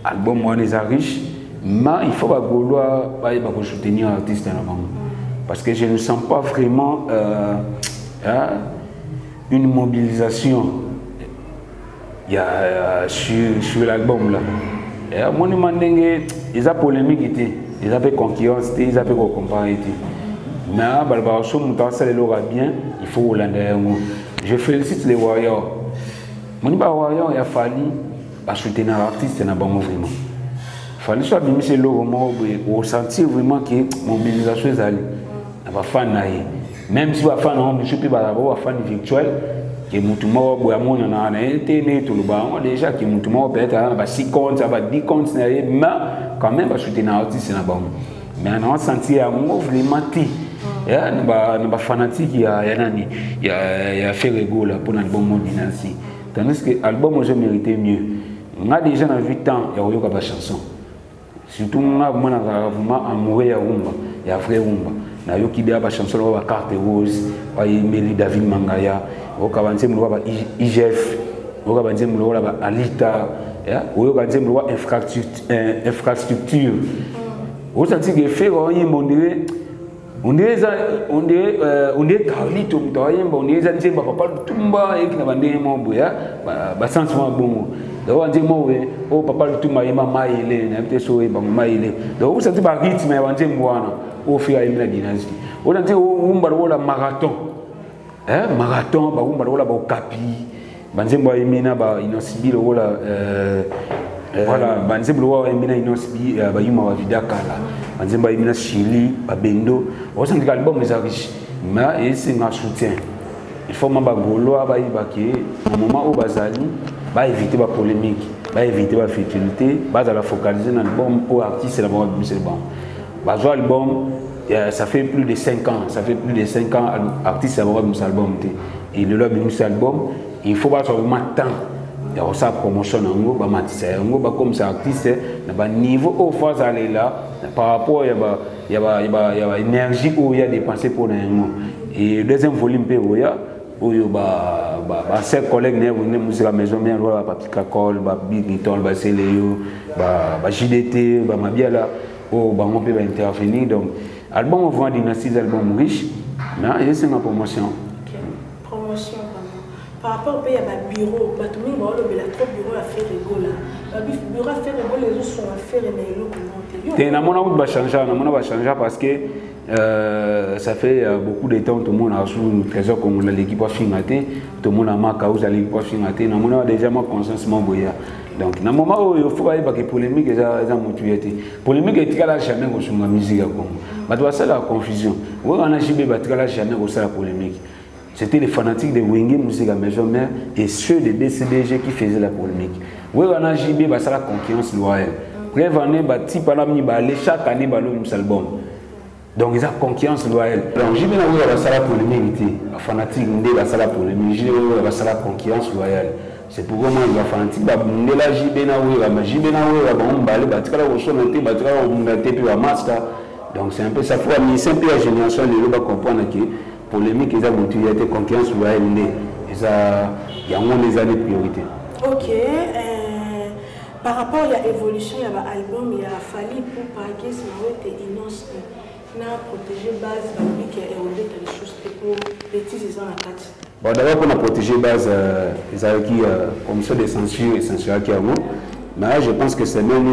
[SPEAKER 1] album on est riche mais il faut ba Gaulois ba soutenir artiste na bango parce que je ne sens pas vraiment une mobilisation sur l'album là. Moi, je me demande, il y a polémique, il y a concurrence, il y a comparaison. Mais bien, il faut Hollandais. Je félicite les Warriors. Mon Warriors, il a fallu soutenir l'artiste vraiment. Il fallait soit bien c'est le moment où sentir vraiment que mobilisation est allée. Même si on a fait un fan virtuel, que mutumo boyamona na na internet tout le bas déjà que mutumo peut-être à 6 comptes à 10 comptes mais quand même va soutenir artiste na bon mais on a senti un mouvement ti ya na ba fanatique ya nani ya fait rigolo pour un bon monde dynastie tandis que album je méritais mieux on a déjà dans 8 ans ya oyoka ba chanson surtout on a vraiment amoureux ya rumba ya vrai rumba na yoki dia ba chanson ba carte rose ba Emily David Mangaya au Kabanze Mouloua IGF, au Kabanze Mouloua Alita, au Kabanze Mouloua infrastructure. Au senti que fait on dirait Carlito, on dirait papa Tumba et qui n'a pas de mon boya, sens bon. Donc on dit moi oh papa Tumba et maman il est n'importe quoi et maman il est. Donc vous sentez pas rythme mais on dit moi au fur et à mesure de la dynastie. On dit on la marathon. Marathon, ba wala ba okapi, banzembo emina ba inosibi wala voilà banzembo wala emina inosibi ba yuma wa vidakala, banzembo emina Chili, ba bendo, on sent que l'album est riche, mais c'est un soutien. Il faut mamba Gaulois ba ibaki, au moment où bazali, ba éviter ba polémique, ba éviter ba futilité, ba la focaliser dans l'album au artiste la bon c'est bon. Ba album ça fait plus de 5 ans, artiste a un album. Et le lobby de album, il faut pas vraiment temps. Il y a sa promotion, comme ça artiste, niveau au phase aller là, par rapport il y a énergie où il y a dépensé pour un et deuxième volume où il y a 5 collègues qui la maison bien Papica Col, Big Little, Céléo, JDT, Mabiala, où on peut intervenir donc album on vend dynastie album riche mais c'est ma promotion. OK.
[SPEAKER 3] Promotion par rapport au pays à bureau, tout le monde a trop bureau à faire rigolo là. Bureau à faire rigolo les autres sont à faire mais le
[SPEAKER 1] comment on va changer parce que ça fait beaucoup de temps tout le monde a sous le trésor comme l'équipe a finaté, tout le monde a marqué à l'équipe a finaté, on a déjà ma conscience mon boya. Donc, dans le moment où il faut que les polémiques soient motivées, les polémiques ne sont jamais sur la musique. C'est la confusion. On a jamais sur la polémique. C'était les fanatiques de Wenge Musique à Maison Mère et ceux des DCDG qui faisaient la polémique. On a jamais la concurrence loyale. Chaque année, il y a un album. Donc, ils ont concurrence loyale. Donc, j'ai bien la polémique. Les fanatiques de la polémique, j'ai la concurrence loyale. C'est pour moi que les fanatiques de la donc c'est un peu ça. C'est un peu la génération de l'eau comprendre que polémique et la motivation confiance loyale il y a moins des années de priorité.
[SPEAKER 3] Ok. Par rapport à l'évolution, il y a un album, il y a fallu pour paquer ce qui est innocent. On a protégé base, qui a érodé des choses pour les petits dans la carte.
[SPEAKER 1] Bon, d'abord, on a protégé base, les acquis comme ça, des censures et censures qui ont. Mais je pense que c'est même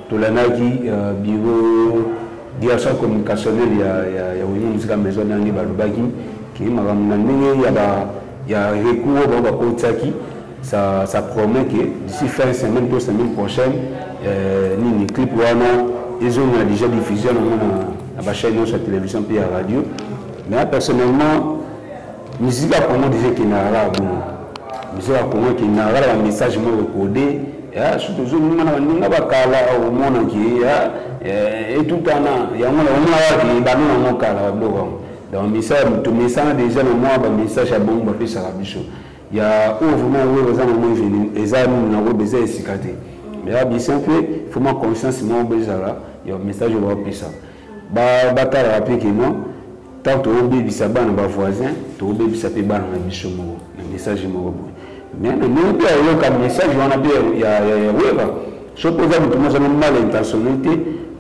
[SPEAKER 1] tout l'anaki, bureau, direction communicationnelle, il y a une musique à maison dans les balubaki, qui il y a recours au Kotsaki. Ça promet que d'ici fin de semaine, pour la semaine prochaine, les clips, ils ont déjà diffusé dans la chaîne sur la télévision et la radio. Mais personnellement, la musique a comment déjà qu'il n'y a pas de musique a comment qu'il n'y a pas de message recordé. Surtout, nous avons au monde qui est tout le temps. Il y a un monde qui est dans le cas. Donc, message déjà, un message à bon, ça va bien. Il y a vraiment des amis qui ont cicaté. Mais il faut que conscience il y a un message de ça. tant que tu as des voisins, tu as des message. Mais nous, un message, on a bien, je pose à tout le monde mal intentionné,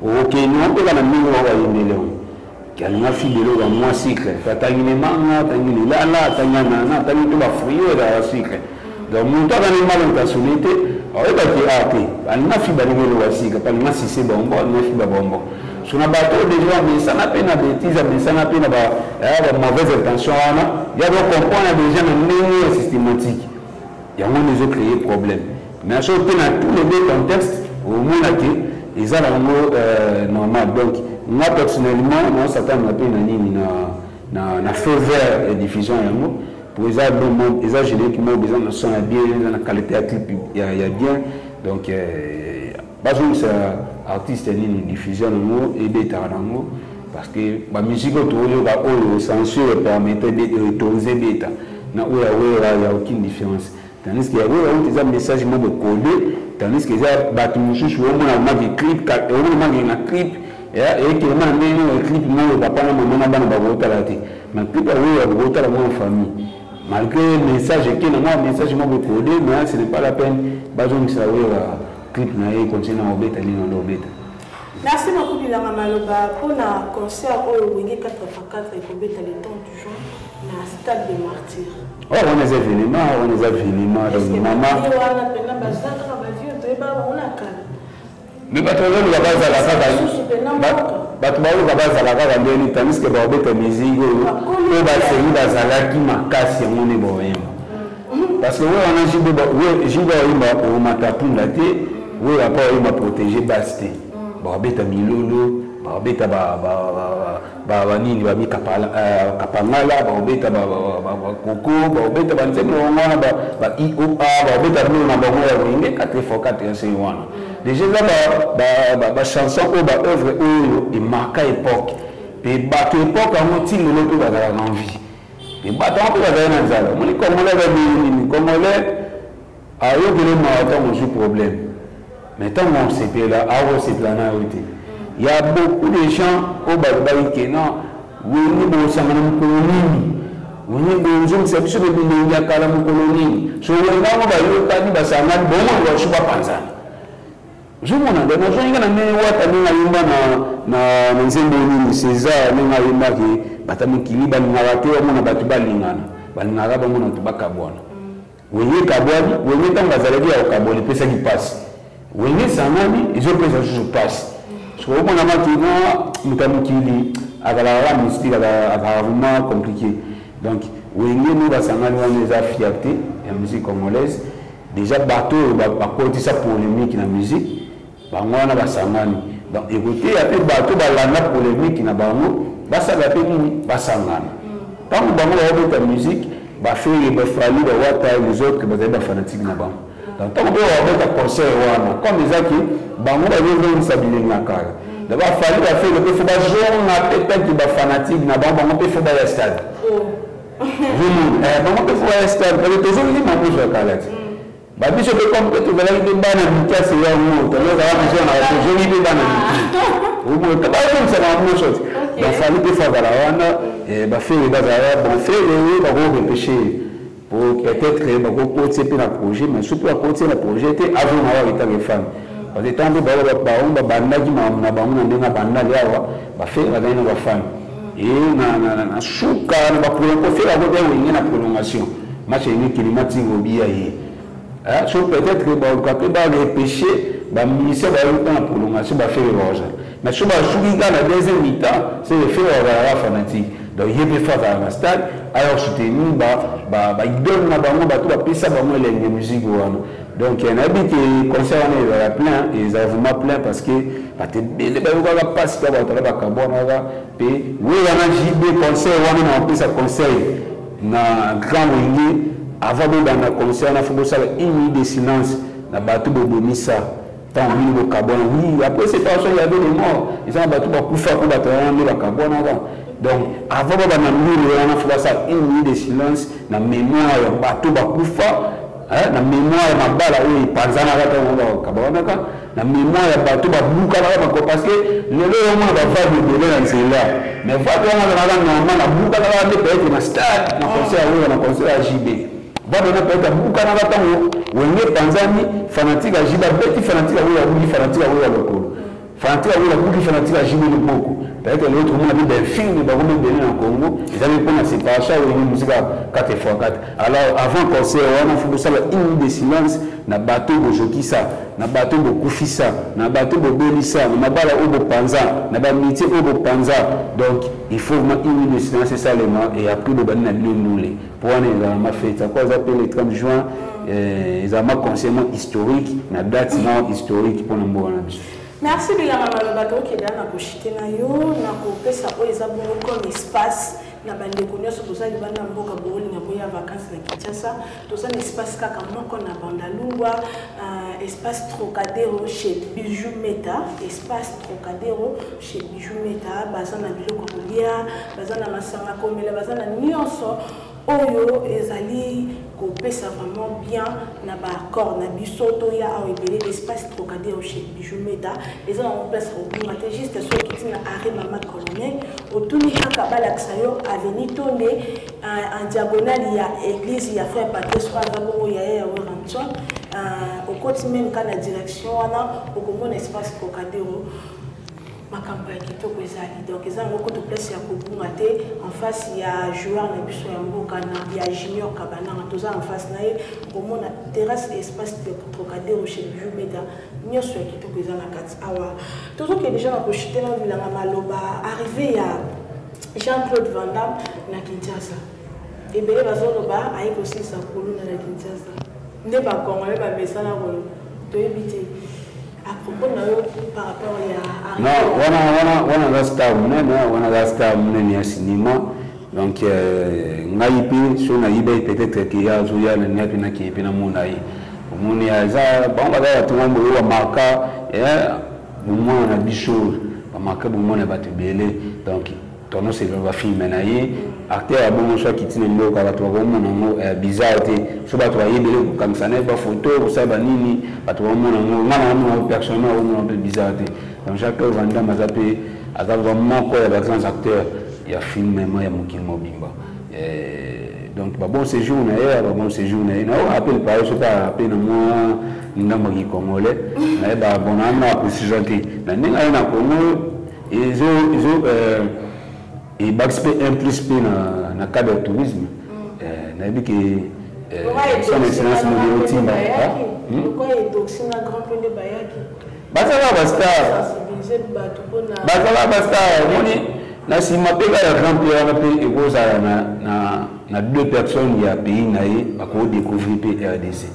[SPEAKER 1] ok, nous, on a mis qui a une fille de l'eau dans moi cycle. Tu as une manga, tu as une lala, tu as une nana, tu as une frio dans la cycle. Donc, nous, on a mis mal intentionné, on a été à une fille de l'eau cycle, pas une si c'est bonbon, une fille de bonbon. Sur un bateau, déjà, mais ça n'a pas de bêtises, mais ça n'a pas de mauvaise intention. Il y a donc comprendre déjà une ligne systématique. Il y a un des créé problème. Mais à chaque fois, dans tous les deux contextes, au moins, ils ont un mot normal. Donc, moi, personnellement, moi, ça t'a appelé na feu vert et diffusion. Pour les gens, les gens génétiquement, besoin de son bien, la qualité de clip, il y a bien. Donc, pas juste artiste ni diffusion et bêta parce que la musique autour de censure permettait d'autoriser bêta. Il n'y a aucune différence. Tandis qu'il y a un message de codé, tandis qu'il y a des choses où on a des clips, on a des clips, et qui ont des clips, on n'a pas de mais le clip a en famille. Malgré le message qui est un message codé, mais ce n'est pas la peine, clip na continue à obéter dans l'obéter.
[SPEAKER 3] Merci beaucoup Bilanga Maloba pour un concert au Wenge 4x4 et pour le temps du jour dans le stade des martyrs.
[SPEAKER 1] Oh, on a des événements, donc maman. Mais pas trop de la base à la tandis que la musique, on va essayer d'azalaki makasi on est bon. Parce que on a jiba au matapunda te oui rapport il m'a protégé basté ba beta milolo ba beta ba nini ba mikapala kapangala ba beta ba koko ba beta ba nzembo ngana ba IOA ba beta no na ba moya winge 4x4 c'est wana déjà là ba chanson ou ba œuvre ou il marque époque et ba époque a moti le loto ba la envie et ba tant que la dans ça mon congolais ba ni congolais a eu que le matin on joue problème. Mais tant qu'on s'est là, il y a beaucoup de gens au Babaï qui non, oui, nous sommes en colonie. Oui, nous sommes en colonie. Je ne sais pas si je suis pas pensant. Je me demande, je suis en César, oui, ça ils ont pris ça sur passe. Je crois qu'on a dit que mystique, vraiment compliqué. Donc, oui, nous avons des fierté la musique congolaise. Déjà, bateau, côté sa polémique dans la musique, on a des sangani. Donc, écoutez, il y a des bateaux, la polémique dans la ça va faire tant que la musique, il faut les autres qui sont fanatiques. Donc, tant que vous concert, comme les acquis, vous stabiliser la carrière. D'abord, il fallait faire le faut peut-être qui est fanatique, il faut faire le stade. Il faut faire le stade, parce que toujours, il y a une chose à faire. Je peux comme que tu vas aller dans la vitesse, il y a un mot, tu vas aller je vais dans la vitesse. Tu vas aller dans la chose. Donc, il fallait faire la faire les bases, faire les repêcher. Peut-être que vous avez un projet, mais surtout à côté de projet, avant d'avoir été femme. Parce que tant que vous avez un banda qui m'a dit que banda va faire la femme. Et na souka na faire la prolongation. Match climatique au billet. Peut-être que vous avez péché, le ministère va faire la prolongation, va faire le rose. Mais si vous avez la deuxième mi-temps, c'est le faire la fanatique. Donc, il y a des fois dans le stade, alors soutenir, il donne la musique. Donc, il y en a qui concernent plein, et ils ont vraiment plein parce que les gens ne passent pas par le carbone. Oui, il y a un conseil, on a un conseil dans un grand wing. Avant dans le concert, on a fait une minute de silence dans le bateau de Bonissa. Tant de carbone, oui, après cette personne, il y avait des morts. Ils ont battu beaucoup de fois pour battre le carbone. Donc, avant de faire ça, une minute de silence, dans la mémoire, il y a un bateau de fois, dans la mémoire, il y a un bateau de la mémoire ya bato babuka na bako parce que lelo yoma ba va de belé na nzela mais va de na normalement na buka na ba peut-être na stade na concert ou na concert à JB va de na peut-être buka na batango wenge Tanzanie fanatique à JB beti fanatique ou ya buli fanatique ou ya lokolo fanatique ou ya buli fanatique à JB le boko peut-être l'autre monde a des films ba comme belé na Congo ils avaient pour la séparation ou une musique 4x4 alors avant concert on a fait ça une de silence na bateau bojokisa na bateau bokufisa na bateau bobelisa na bala obo panza na ba métier obo panza donc il faut vraiment une minute c'est ça le mois et après le bani na binouler pour on ma fête ça quoi s'appelle le 30 juin ils ont ma conseillement historique na date non historique pour nous na biso.
[SPEAKER 3] Merci Bilama Malobato qui est là na kochite na yo na ko pesa o ezabongo comme espace na bande konyoso toza libanda mboka boli na boya vacances na Kinshasa toza na espace kaka moko na Bandalungwa espace Trocadéro chez Bijou Meta espace Trocadéro chez Bijou Meta bazana biloko kolia bazana masanga komela bazana nyonso oyo ezali ko pesa vraiment bien na ba accord na bisoto ya a ebele espace Trocadéro chez Bijou Meta les gens en place au matin juste sur qui na arrêt Mama Colonel autour kaka balaksayo avenue Tonde en diagonale il y a église il y a frère Patrice Azabo il y a Rancho au côté même quand la direction wana au commun espace Trocadéro ma campagne qui to bezali donc ils ont beaucoup de place ya kobungate en face il y a joueur na biso ya mboka na il y a junior kabana toza en face na au commun terrasse espace Trocadéro chez Bijou Meta nyoso ya kitoko ezala kati awa tozo ke déjà na kochite na bilanga maloba arrivé ya Jean-Claude Van Damme na Kinshasa ebele bazoloba ayi kosisa koluna na Kinshasa nde ba Congolais ba mesana kolo to ebite à propos de par rapport à
[SPEAKER 1] non on a la star mon cinéma donc ngaipi sur na ibe peut-être qu'il y a zoya le net na qui na monai moni aza bon ba tout monde wa marka et moment na bichou ba marka moment na batubele donc tono c'est le film naïe acteur a bon choix qui tient le ka bato ba mona bizarre so bato ba yebele comme ça ba photo ça ba nini bato ba mona ngana personnel ou un peu bizarre donc Jean-Claude Van Damme a vraiment quoi les grands acteurs il y a film même il y a Mokil Mobimba donc bon séjour na bon séjour na appelle par ça pas appelle moi ndamba ki congolais na ba bon na pour se janter na ninga na Congo et Baxpe impliqué dans le cadre du tourisme. N'a dit que son excellence Modio Timba.
[SPEAKER 3] Pourquoi il est toxique dans le grand prix de Bayaki?
[SPEAKER 1] Basala basta. Basala basta. Na si m'appelle la grand prix et cause na deux personnes il y a pays naïe à quoi découvrir PRDC.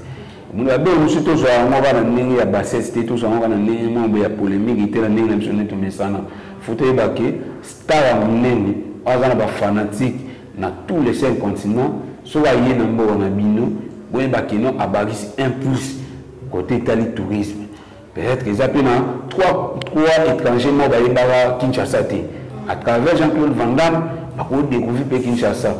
[SPEAKER 1] Mon abé aussi tous on va na ningi ya bassesse tous on va na ningi mon ya polémique était na ningi na tout mesana. Fauteuil baquet star munene azana ba fanatique na tous les 5 continents soit yé na mbo na bino boye bakeno abaris impulse côté Italie tourisme peut-être que ça pena trois étrangers mo ba yeba Kinshasa té à travers Jean-Claude Van Damme ba ko découvrir pe Kinshasa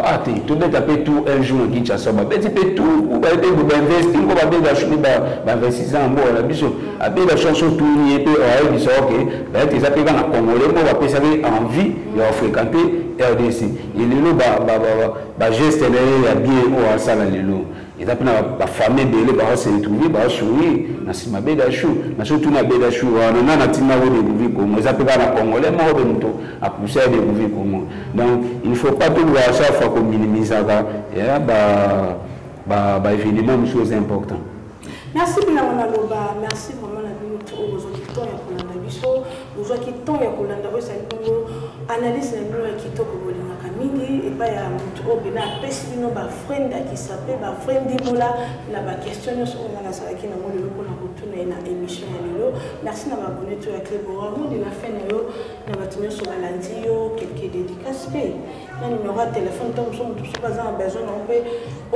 [SPEAKER 1] ah té tout bête après tout un jour à Kinshasa ba bête pe tout ou ba té ba investir ko ba bé da chumi ba investissant mbo na biso après la chanson tout ni pe o biso OK peut-être que ça peut na congolais mo ba pe ça envie de fréquenter RDC et lelo ba geste ya bien o asala lelo et ça pena ba famille belé ba se retrouver ba sourire na sima beda chou na surtout na beda chou na na tima o de vivre comme ça peut na congolais mo be muto a pousser de vivre comme donc il ne faut pas tout à chaque fois qu'on minimise ça et ba événement chose important.
[SPEAKER 3] Merci Bilama Maloba, merci vraiment la minute au besoin qui tombe à Kolanda Biso, besoin qui tombe à Kolanda Biso, analyse la minute qui tombe au Bolina Kamini, et pas à Moutou Bena, Pessino, ba friend qui s'appelle, ba friend d'Imola, la ba question sur la Saraki, na mo le loco na retourne na émission à Lilo. Merci d'avoir abonné tout à Clébora, moi de la fin na yo, na batumio sur la landio, quelques dédicaces fait. Na numéro de téléphone, tom son tout pas en besoin, on peut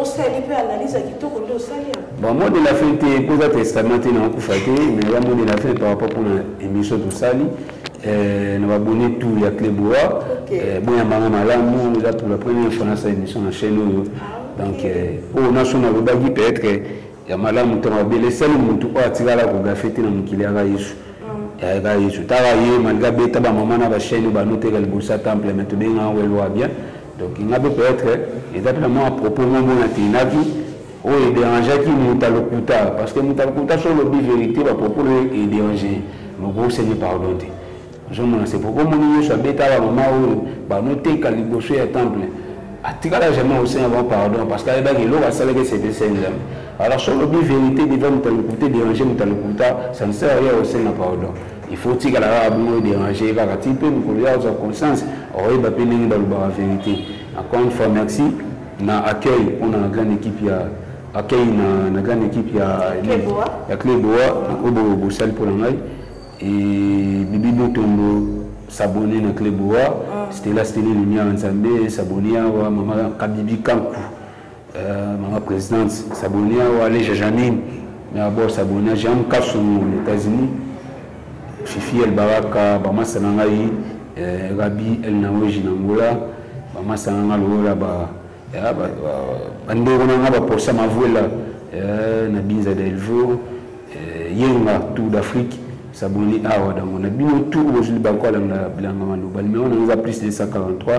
[SPEAKER 3] aussi aller analyse qui tombe au salaire.
[SPEAKER 1] Bon, moi de la fin pour la testamenté dans le mais là moi de la fin par rapport à l'émission tout ça nous va abonner tout il y a Clébora bon ya mama malamu là pour la première fois dans cette émission la chaîne donc au national bagi peut-être ya malamu to mabele selu mutu o atikala ko gafete na mukili aka Yesu ya Yesu tara ye malga beta ba mama na ba chaîne ba noter le bossa temple mais to benga welwa bien donc il n'a peut-être et d'après moi à propos mon na tinaki o e déranger qui mutalokuta parce que mutalokuta sur le vérité ba propos e déranger mon gros Seigneur pardonner je me c'est pourquoi mon Yesu beta ba mama o ba noter kaliboso ya temple atikala jamais au Seigneur avant pardon parce qu'elle a dit l'eau va saler que c'était Seigneur. Alors sur le but vérité devant mutalokuta déranger mutalokuta ça ne sert à rien au Seigneur pardon. Il faut que la bonne déranger va type nous avoir conscience aurait pas péné dans la vérité. Encore une fois merci na accueil on a une grande équipe ya accueil na grande équipe ya Cléboa au salle pour l'anglais et Bibi Botombo s'abonner na Cléboa c'était là c'était lumière ensemble s'abonner à maman Kabibi Kankou maman présidente s'abonner à les Janine mais d'abord s'abonner à Jean Kasson aux États-Unis Fifi El Baraka Bama Sanangai Rabi El Naweji Nangola Bama Sananga Lola ba bandeko na ba posa mavuela na Binza Delvaux Yenga tout d'Afrique s'abonner à dans mon abino tout aujourd'hui bakola na bilanga maloba numéro on a plus de 143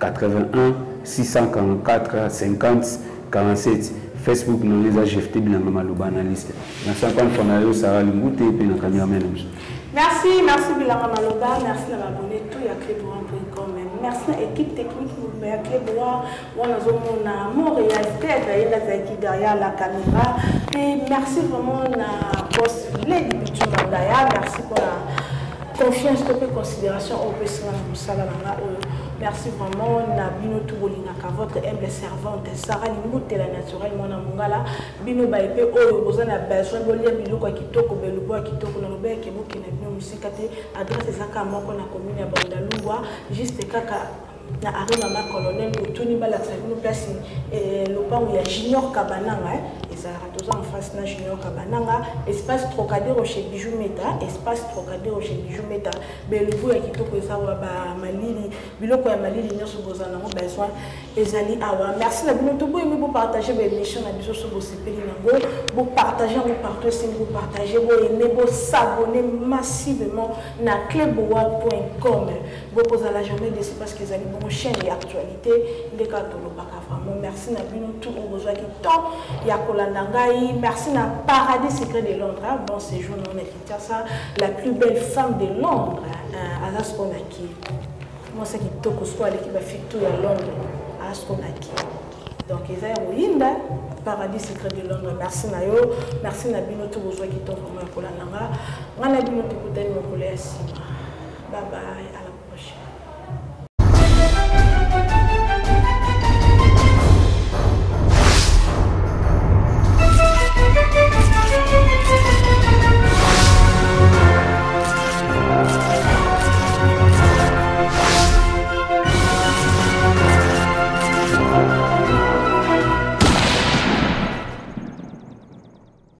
[SPEAKER 1] 81 644 50 47 Facebook nous les a jeté bilanga maloba na liste na 50 fonayo Sarah Lingute et na cameraman.
[SPEAKER 3] Merci Bilanga Maloba, merci à l'abonné tout à clébois.com. Merci à l'équipe technique de Clébois, on a Montréal, peut-être derrière la caméra. Et merci vraiment à boss les débuts Mandaya, merci pour la confiance, pour la considération au président Moussalama. Merci vraiment à Bino Toubolinaka, votre humble servante, Sarah Limoute, la naturelle, mon amongala, Bino Baïpe, oh, vous en avez besoin de lire Bino Kitoko, Beluboa, Kitoko, Nobé, Kebo, qui n'est pas musikate, adresse Zaka, mon qu'on a commune à Bandalungwa, juste Kaka. Na arrive à colonel Tony Balaxavino place et le pan où il y a Junior Kabananga et ça a 2 ans en face na Junior Kabananga espace Trocadéro chez Bijou Meta espace Trocadéro chez Bijou Meta belubu ya kitoko ça wa ba malili biloko ya malili nyoso bozana mo besoin ezali awa merci na bino to boyemi bo partager ba émission na biso so bo sepeli nango bo partager bo partout si bo partager bo aimer bo s'abonner massivement na clébois.com bo poser la journée de parce que ezali mon chaîne d'actualité les cartons vraiment merci na bino tout au besoin qui temps ya kolandangai merci na Paradis Secret de Londres bon séjour non est ça la plus belle femme de Londres Azaskonaki moi c'est qui toko soit l'équipe fito ya Londres Azaskonaki donc ils a Paradis Secret de Londres merci na yo merci na bino tout besoin qui temps vraiment kolandanga ngana bino tout peut-être mon collègue bye bye à la prochaine.